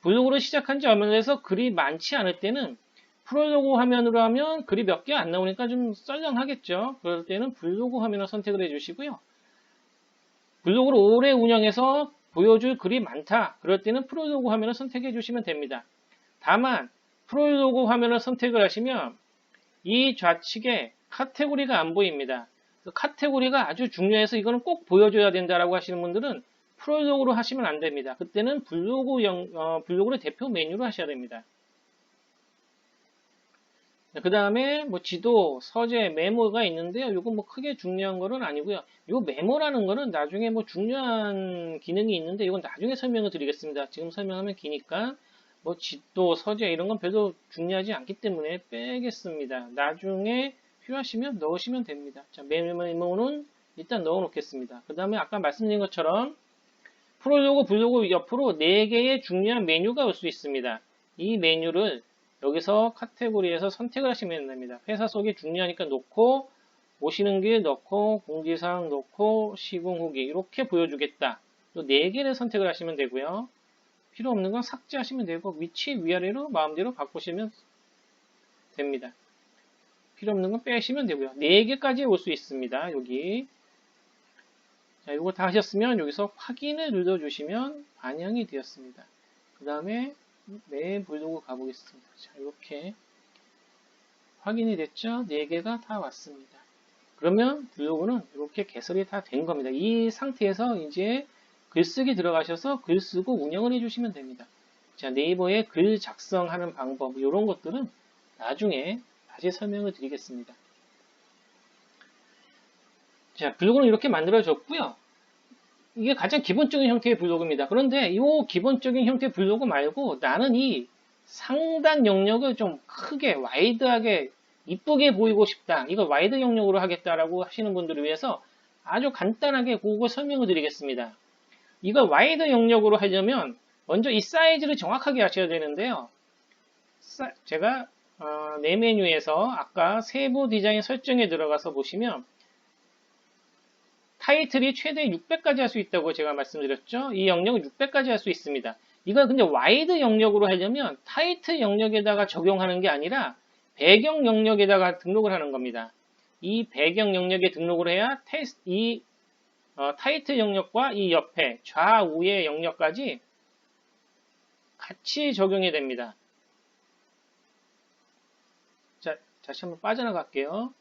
블로그를 시작한 지 얼마 돼서 글이 많지 않을 때는 프롤로그 화면으로 하면 글이 몇 개 안 나오니까 좀 썰렁하겠죠. 그럴 때는 블로그 화면을 선택을 해주시고요. 블로그를 오래 운영해서 보여줄 글이 많다. 그럴 때는 프롤로그 화면을 선택해 주시면 됩니다. 다만 프롤로그 화면을 선택을 하시면 이 좌측에 카테고리가 안 보입니다. 카테고리가 아주 중요해서 이거는 꼭 보여줘야 된다라고 하시는 분들은 프롤로그로 하시면 안 됩니다. 그때는 블로그를 대표 메뉴로 하셔야 됩니다. 그 다음에 뭐 지도, 서재, 메모가 있는데요. 이거 뭐 크게 중요한 거는 아니고요. 이 메모라는 거는 나중에 뭐 중요한 기능이 있는데 이건 나중에 설명을 드리겠습니다. 지금 설명하면 기니까 뭐 지도, 서재 이런 건 별로 중요하지 않기 때문에 빼겠습니다. 나중에 필요하시면 넣으시면 됩니다. 자, 메모는 일단 넣어 놓겠습니다. 그 다음에 아까 말씀드린 것처럼 프롤로그, 블로그 옆으로 4개의 중요한 메뉴가 올 수 있습니다. 이 메뉴를 여기서 카테고리에서 선택을 하시면 됩니다. 회사 속이 중요하니까 놓고, 오시는 길 넣고, 공지사항 넣고, 시공 후기 이렇게 보여주겠다. 또 4개를 선택을 하시면 되고요. 필요 없는 건 삭제하시면 되고 위치 위아래로 마음대로 바꾸시면 됩니다. 필요 없는 건 빼시면 되고요. 4개까지 올 수 있습니다. 여기. 자, 이거 다 하셨으면 여기서 확인을 눌러주시면 반영이 되었습니다. 그 다음에 내 블로그 가보겠습니다. 자, 이렇게 확인이 됐죠? 4개가 다 왔습니다. 그러면 블로그는 이렇게 개설이 다 된 겁니다. 이 상태에서 이제 글쓰기 들어가셔서 글 쓰고 운영을 해주시면 됩니다. 자, 네이버에 글 작성하는 방법 이런 것들은 나중에 다시 설명을 드리겠습니다. 자, 블로그는 이렇게 만들어졌고요. 이게 가장 기본적인 형태의 블로그입니다. 그런데 이 기본적인 형태의 블로그 말고 나는 이 상단 영역을 좀 크게 와이드하게 이쁘게 보이고 싶다. 이거 와이드 영역으로 하겠다라고 하시는 분들을 위해서 아주 간단하게 그거 설명을 드리겠습니다. 이거 와이드 영역으로 하려면 먼저 이 사이즈를 정확하게 하셔야 되는데요. 제가 내 메뉴에서 아까 세부 디자인 설정에 들어가서 보시면 타이틀이 최대 600까지 할 수 있다고 제가 말씀드렸죠. 이 영역은 600까지 할 수 있습니다. 이걸 근데 와이드 영역으로 하려면 타이틀 영역에다가 적용하는 게 아니라 배경 영역에다가 등록을 하는 겁니다. 이 배경 영역에 등록을 해야 타이틀 영역과 이 옆에 좌우의 영역까지 같이 적용이 됩니다. 자, 다시 한번 빠져나갈게요.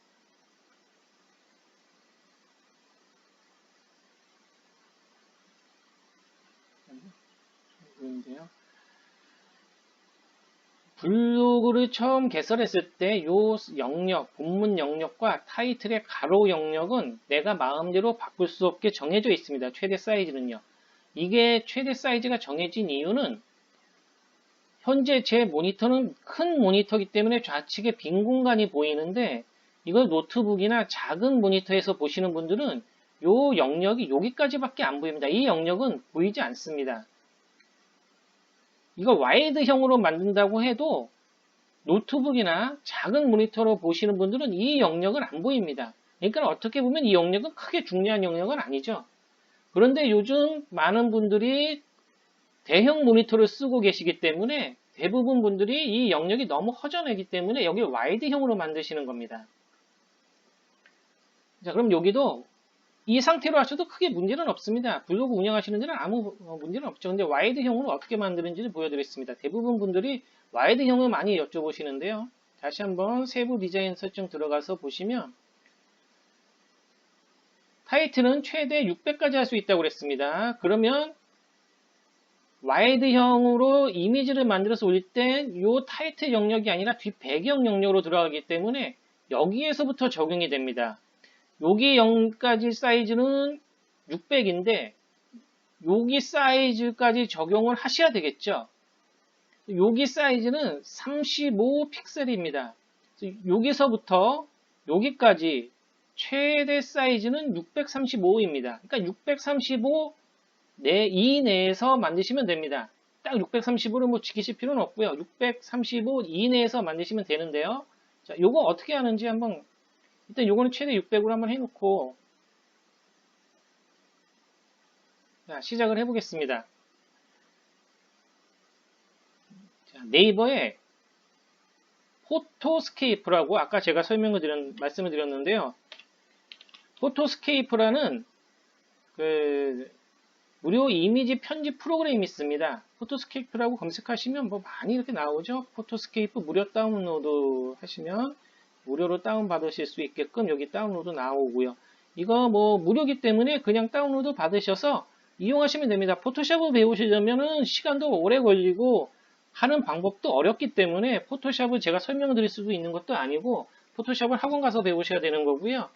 블로그를 처음 개설했을 때 요 영역, 본문 영역과 타이틀의 가로 영역은 내가 마음대로 바꿀 수 없게 정해져 있습니다. 최대 사이즈는요. 이게 최대 사이즈가 정해진 이유는 현재 제 모니터는 큰 모니터이기 때문에 좌측에 빈 공간이 보이는데 이걸 노트북이나 작은 모니터에서 보시는 분들은 요 영역이 여기까지밖에 안 보입니다. 이 영역은 보이지 않습니다. 이거 와이드형으로 만든다고 해도 노트북이나 작은 모니터로 보시는 분들은 이 영역은 안 보입니다. 그러니까 어떻게 보면 이 영역은 크게 중요한 영역은 아니죠. 그런데 요즘 많은 분들이 대형 모니터를 쓰고 계시기 때문에 대부분 분들이 이 영역이 너무 허전하기 때문에 여기 와이드형으로 만드시는 겁니다. 자, 그럼 여기도 이 상태로 하셔도 크게 문제는 없습니다. 블로그 운영하시는 데는 아무 문제는 없죠. 근데 와이드형으로 어떻게 만드는지를 보여드리겠습니다. 대부분 분들이 와이드형을 많이 여쭤보시는데요. 다시 한번 세부 디자인 설정 들어가서 보시면 타이틀은 최대 600까지 할 수 있다고 그랬습니다. 그러면 와이드형으로 이미지를 만들어서 올릴 땐 이 타이틀 영역이 아니라 뒷배경 영역으로 들어가기 때문에 여기에서부터 적용이 됩니다. 여기 0까지 사이즈는 600인데 여기 사이즈까지 적용을 하셔야 되겠죠. 여기 사이즈는 35 픽셀입니다. 여기서부터 여기까지 최대 사이즈는 635입니다. 그러니까 635 이내에서 만드시면 됩니다. 딱 635를 뭐 지키실 필요는 없고요. 635 이내에서 만드시면 되는데요. 자, 요거 어떻게 하는지 한번, 일단 요거는 최대 600으로 한번 해놓고, 자, 시작을 해보겠습니다. 자, 네이버에 포토스케이프라고 아까 제가 말씀을 드렸는데요. 포토스케이프라는 무료 이미지 편집 프로그램이 있습니다. 포토스케이프라고 검색하시면 뭐 많이 이렇게 나오죠. 포토스케이프 무료 다운로드 하시면 무료로 다운받으실 수 있게끔 여기 다운로드 나오고요. 이거 뭐 무료기 때문에 그냥 다운로드 받으셔서 이용하시면 됩니다. 포토샵을 배우시려면 시간도 오래 걸리고 하는 방법도 어렵기 때문에 포토샵을 제가 설명을 드릴 수도 있는 것도 아니고 포토샵을 학원 가서 배우셔야 되는 거고요.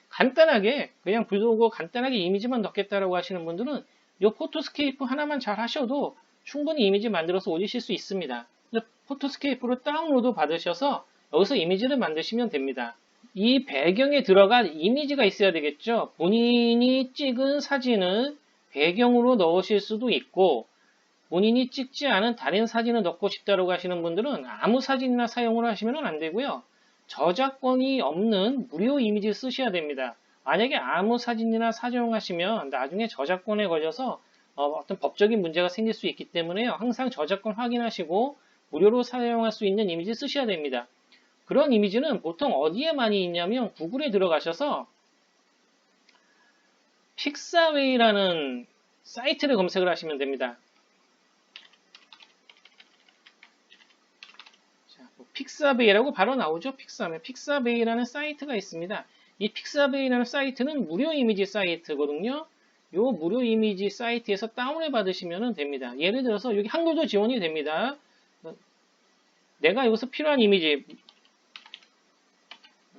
간단하게 그냥 브이로그 간단하게 이미지만 넣겠다라고 하시는 분들은 이 포토스케이프 하나만 잘 하셔도 충분히 이미지 만들어서 올리실 수 있습니다. 포토스케이프로 다운로드 받으셔서 여기서 이미지를 만드시면 됩니다. 이 배경에 들어간 이미지가 있어야 되겠죠. 본인이 찍은 사진을 배경으로 넣으실 수도 있고 본인이 찍지 않은 다른 사진을 넣고 싶다고 하시는 분들은 아무 사진이나 사용을 하시면 안 되고요. 저작권이 없는 무료 이미지를 쓰셔야 됩니다. 만약에 아무 사진이나 사용하시면 나중에 저작권에 걸려서 어떤 법적인 문제가 생길 수 있기 때문에요. 항상 저작권 확인하시고 무료로 사용할 수 있는 이미지 쓰셔야 됩니다. 그런 이미지는 보통 어디에 많이 있냐면 구글에 들어가셔서 픽사웨이라는 사이트를 검색을 하시면 됩니다. 픽사베이라고 바로 나오죠. 픽사베이라는 사이트가 있습니다. 이 픽사베이라는 사이트는 무료 이미지 사이트거든요. 이 무료 이미지 사이트에서 다운을 받으시면 됩니다. 예를 들어서 여기 한글도 지원이 됩니다. 내가 여기서 필요한 이미지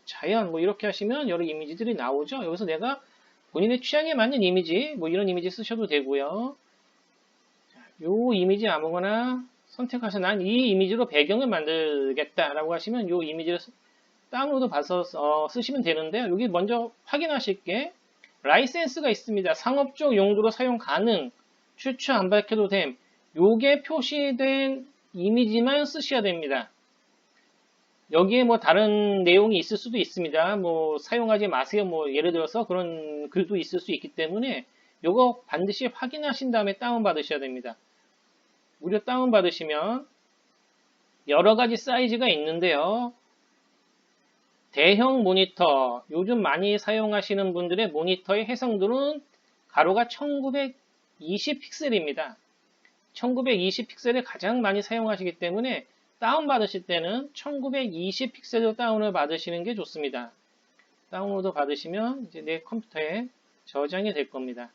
자연 뭐 이렇게 하시면 여러 이미지들이 나오죠. 여기서 내가 본인의 취향에 맞는 이미지 뭐 이런 이미지 쓰셔도 되고요. 이 이미지 아무거나 선택하셔서 난 이 이미지로 배경을 만들겠다라고 하시면 이 이미지를 다운로드 받아서 쓰시면 되는데요. 여기 먼저 확인하실 게 라이센스가 있습니다. 상업적 용도로 사용 가능, 출처 안 밝혀도 됨. 요게 표시된 이미지만 쓰셔야 됩니다. 여기에 뭐 다른 내용이 있을 수도 있습니다. 뭐 사용하지 마세요. 뭐 예를 들어서 그런 글도 있을 수 있기 때문에 요거 반드시 확인하신 다음에 다운받으셔야 됩니다. 무료 다운받으시면 여러 가지 사이즈가 있는데요. 대형 모니터, 요즘 많이 사용하시는 분들의 모니터의 해상도는 가로가 1920 픽셀입니다. 1920 픽셀을 가장 많이 사용하시기 때문에 다운받으실 때는 1920 픽셀로 다운을 받으시는 게 좋습니다. 다운로드 받으시면 이제 내 컴퓨터에 저장이 될 겁니다.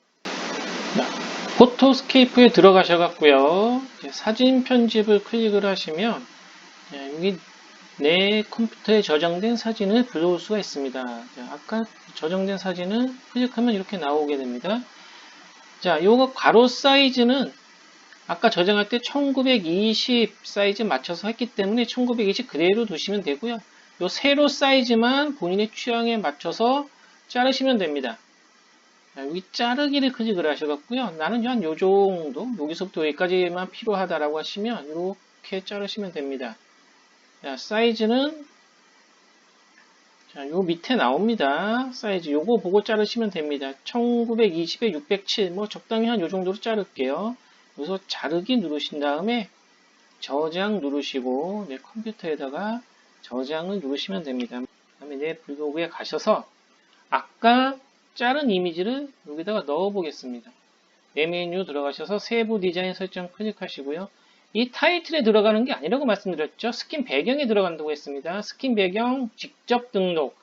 포토스케이프에 들어가셔갖고요. 사진 편집을 클릭을 하시면 여기 내 컴퓨터에 저장된 사진을 불러올 수가 있습니다. 아까 저장된 사진을 클릭하면 이렇게 나오게 됩니다. 자, 요거 가로 사이즈는 아까 저장할 때 1920 사이즈 맞춰서 했기 때문에 1920 그대로 두시면 되고요. 요 세로 사이즈만 본인의 취향에 맞춰서 자르시면 됩니다. 여기 자르기를 클릭을 하셔갖고요. 나는 한 요 정도, 여기서부터 여기까지만 필요하다라고 하시면 이렇게 자르시면 됩니다. 자, 사이즈는 자, 요 밑에 나옵니다. 사이즈 요거 보고 자르시면 됩니다. 1920에 607, 뭐 적당히 한 요 정도로 자를게요. 여기서 자르기 누르신 다음에 저장 누르시고 내 컴퓨터에다가 저장을 누르시면 됩니다. 그 다음에 내 블로그에 가셔서 아까 자른 이미지를 여기다가 넣어 보겠습니다. 내 메뉴 들어가셔서 세부 디자인 설정 클릭하시고요. 이 타이틀에 들어가는 게 아니라고 말씀드렸죠. 스킨 배경에 들어간다고 했습니다. 스킨 배경 직접 등록.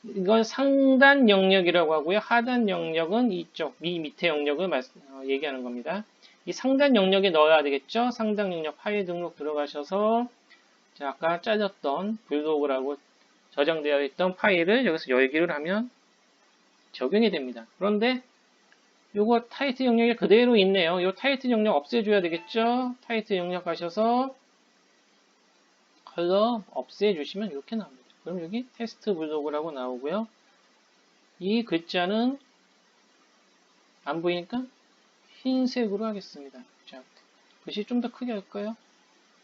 이건 상단 영역이라고 하고요. 하단 영역은 이쪽 밑에 영역을 얘기하는 겁니다. 이 상단 영역에 넣어야 되겠죠. 상단 영역 파일 등록 들어가셔서 자, 아까 짜졌던 블로그라고 저장되어 있던 파일을 여기서 열기를 하면 적용이 됩니다. 그런데 요거 타이틀 영역이 그대로 있네요. 요 타이틀 영역 없애줘야 되겠죠? 타이틀 영역 가셔서 컬러 없애주시면 이렇게 나옵니다. 그럼 여기 테스트 블로그라고 나오고요. 이 글자는 안 보이니까 흰색으로 하겠습니다. 자, 글씨 좀 더 크게 할까요?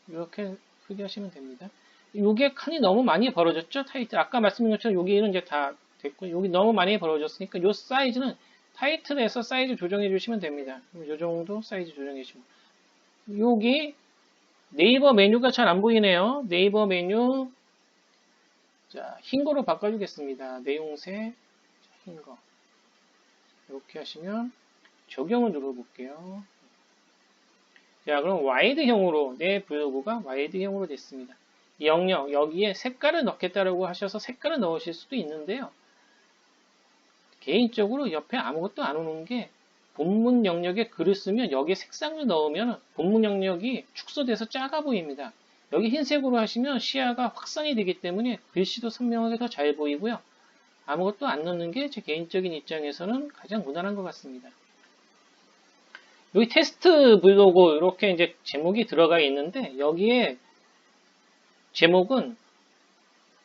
이렇게 크게 하시면 됩니다. 요게 칸이 너무 많이 벌어졌죠? 타이틀. 아까 말씀드린 것처럼 여기는 이제 다 됐고, 여기 너무 많이 벌어졌으니까 요 사이즈는 타이틀에서 사이즈 조정해 주시면 됩니다. 요 정도 사이즈 조정해 주시면. 여기 네이버 메뉴가 잘 안 보이네요. 네이버 메뉴. 자, 흰 거로 바꿔주겠습니다. 내용색. 흰 거. 이렇게 하시면 적용을 눌러볼게요. 자, 그럼 와이드형으로 내 블로그가 와이드형으로 됐습니다. 이 영역 여기에 색깔을 넣겠다라고 하셔서 색깔을 넣으실 수도 있는데요. 개인적으로 옆에 아무것도 안 오는 게 본문 영역에 글을 쓰면 여기에 색상을 넣으면 본문 영역이 축소돼서 작아 보입니다. 여기 흰색으로 하시면 시야가 확산이 되기 때문에 글씨도 선명하게 더 잘 보이고요. 아무것도 안 넣는 게 제 개인적인 입장에서는 가장 무난한 것 같습니다. 여기 테스트 블로그 이렇게 이제 제목이 들어가 있는데 여기에 제목은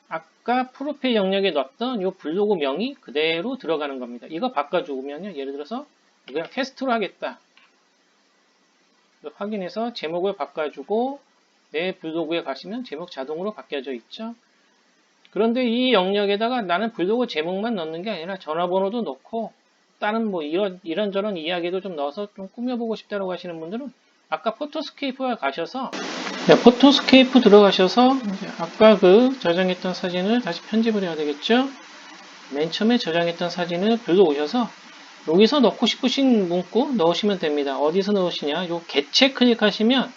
아까 프로필 영역에 넣었던 이 블로그 명이 그대로 들어가는 겁니다. 이거 바꿔주면요. 예를 들어서 그냥 테스트로 하겠다. 확인해서 제목을 바꿔주고 내 블로그에 가시면 제목 자동으로 바뀌어져 있죠. 그런데 이 영역에다가 나는 블로그 제목만 넣는 게 아니라 전화번호도 넣고 다른 뭐 이런저런 이야기도 좀 넣어서 좀 꾸며보고 싶다고 하시는 분들은 아까 포토스케이프에 가셔서 포토스케이프 들어가셔서 아까 그 저장했던 사진을 다시 편집을 해야 되겠죠. 맨 처음에 저장했던 사진을 불러오셔서 여기서 넣고 싶으신 문구 넣으시면 됩니다. 어디서 넣으시냐? 요 개체 클릭하시면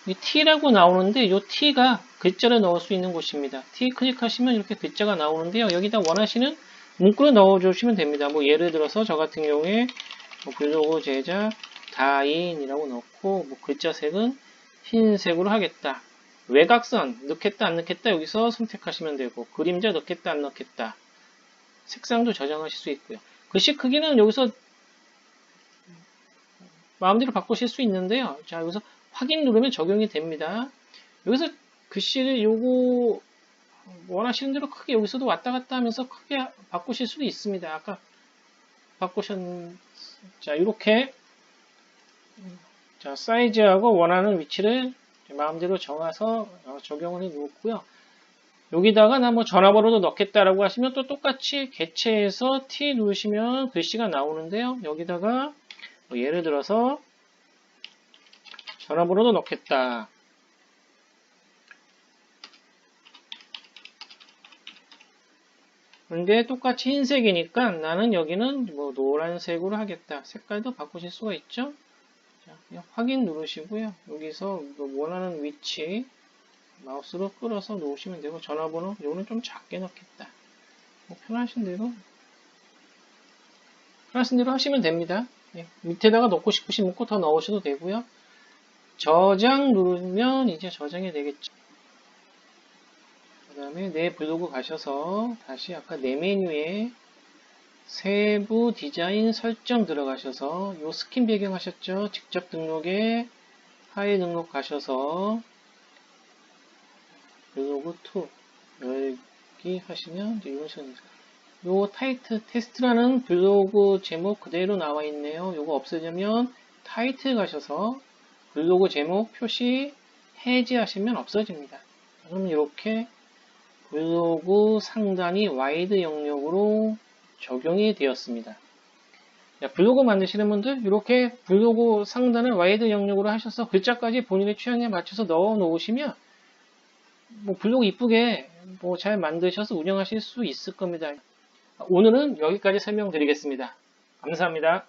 이 T라고 나오는데 요 T가 글자를 넣을 수 있는 곳입니다. T 클릭하시면 이렇게 글자가 나오는데요. 여기다 원하시는 문구를 넣어주시면 됩니다. 뭐 예를 들어서 저 같은 경우에 뭐 블로그 제작 다인이라고 넣고 뭐 글자 색은 흰색으로 하겠다. 외곽선 넣겠다 안 넣겠다 여기서 선택하시면 되고 그림자 넣겠다 안 넣겠다. 색상도 저장하실 수 있고요. 글씨 크기는 여기서 마음대로 바꾸실 수 있는데요. 자, 여기서 확인 누르면 적용이 됩니다. 여기서 글씨를 요거 원하시는 대로 크게 여기서도 왔다 갔다 하면서 크게 바꾸실 수도 있습니다. 아까 자, 이렇게 자, 사이즈하고 원하는 위치를 마음대로 정해서 적용을 해 놓고요. 여기다가 나 뭐 전화번호도 넣겠다라고 하시면 또 똑같이 개체해서 T 누르시면 글씨가 나오는데요. 여기다가 뭐 예를 들어서 전화번호도 넣겠다. 근데 똑같이 흰색이니까 나는 여기는 뭐 노란색으로 하겠다. 색깔도 바꾸실 수가 있죠. 자, 그냥 확인 누르시고요. 여기서 원하는 위치 마우스로 끌어서 놓으시면 되고 전화번호 요거는 좀 작게 넣겠다. 뭐 편하신 대로 하시면 됩니다. 네, 밑에다가 넣고 싶으신 문구 더 넣으셔도 되고요. 저장 누르면 이제 저장이 되겠죠. 그 다음에 내 블로그 가셔서 다시 아까 내 메뉴에 세부 디자인 설정 들어가셔서 요 스킨 배경 하셨죠? 직접 등록에 파일 등록 가셔서 블로그 2 열기 하시면 이런 식으로 요 타이틀 테스트라는 블로그 제목 그대로 나와 있네요. 요거 없애려면 타이틀 가셔서 블로그 제목 표시 해제하시면 없어집니다. 그럼 이렇게 블로그 상단이 와이드 영역으로 적용이 되었습니다. 블로그 만드시는 분들 이렇게 블로그 상단을 와이드 영역으로 하셔서 글자까지 본인의 취향에 맞춰서 넣어 놓으시면 뭐 블로그 이쁘게 뭐 잘 만드셔서 운영하실 수 있을 겁니다. 오늘은 여기까지 설명드리겠습니다. 감사합니다.